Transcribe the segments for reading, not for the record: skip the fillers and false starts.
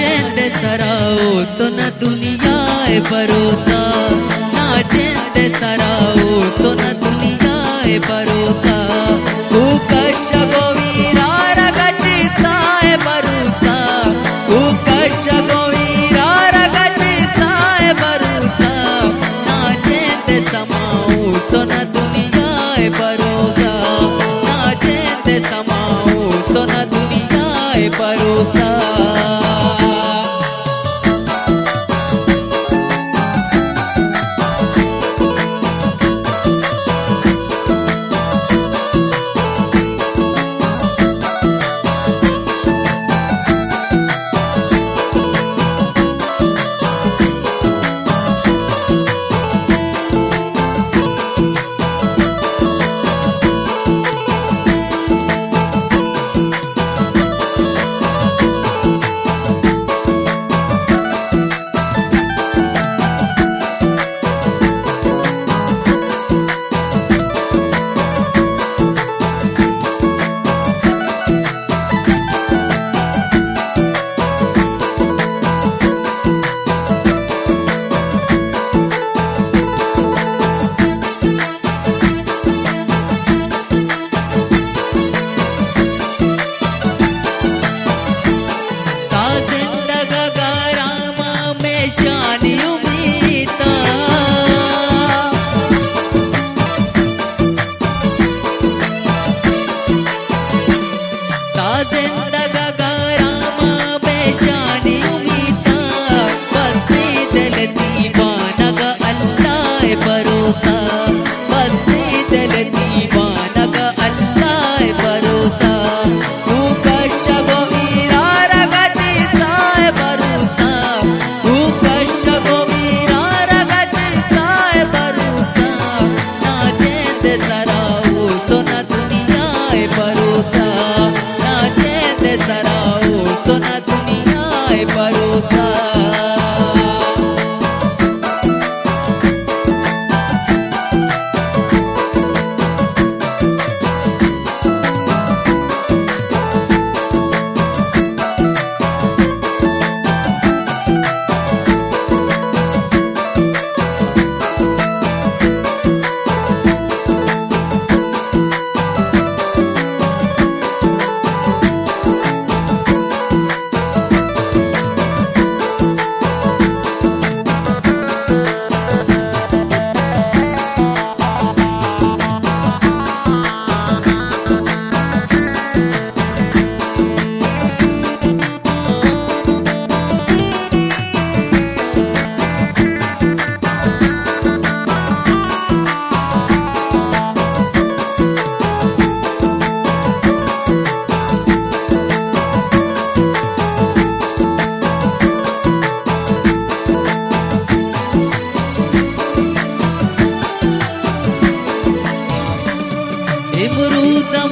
चैन सराओ तो न दुनिया भरोसा, ना चैन सराओ तो न दुनिया भरोसा। कश गोवीरा रगचिता भरोसा, कश गोवीरा रगचिता भरोसा। ना चैन समाओ तो न दुनिया भरोसा, ना चैन समाओ तो न दुनिया भरोसा। भरोसा बसे दिल दीवाना का अल्लाह भरोसा। तू कश गोवीरा रगचिता भरोसा, तू कश गोवीरा रगचिता भरोसा। ना चैन सराओ तो न दुनिया भरोसा, ना चैन सराओ तो न दुनिया भरोसा।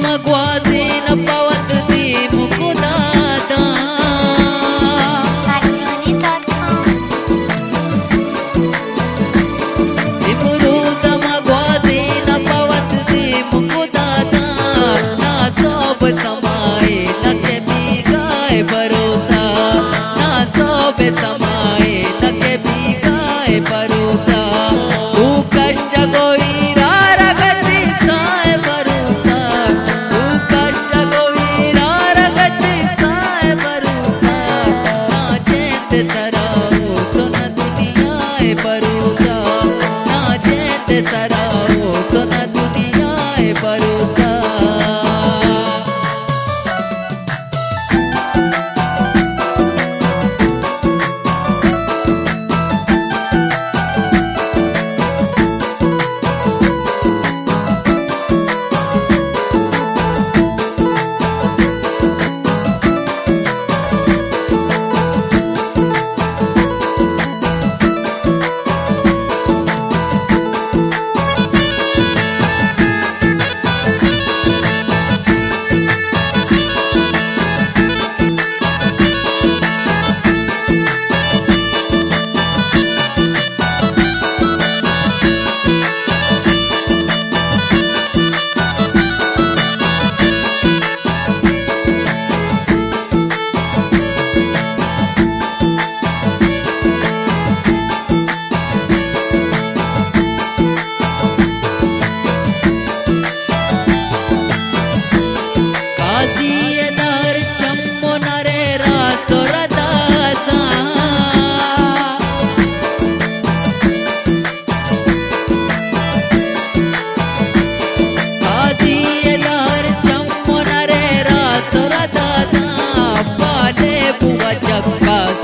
मगवाजे न पवत दे मुकुदादा, इमरूद मगवाजे न पवत दे मुकुदादा। ना सब समाए न के बिगाए भरोसा, ना सब समाए न के बिगाए भरोसा। तू कश गोवीरा रगचिता भरोसा, तू कश गोवीरा रगचिता भरोसा। ना चैन सराओ तो न दुनिया भरोसा, ना चैन सराओ तो न दुनिया भरोसा।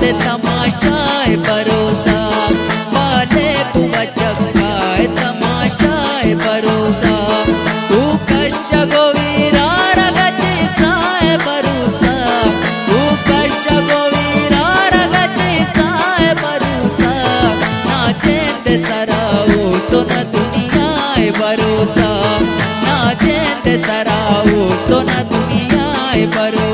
ते तमाशा है भरोसा, बाले बुआ चक्का है तमाशा है भरोसा, तू कष्ट गोवीरा रगचिसा है भरोसा, तू कष्ट गोवीरा रगचिसा है भरोसा, ना चेंद सराओ तो न दुनिया है भरोसा, ना चेंद सराओ तो न दुनिया है भरोसा।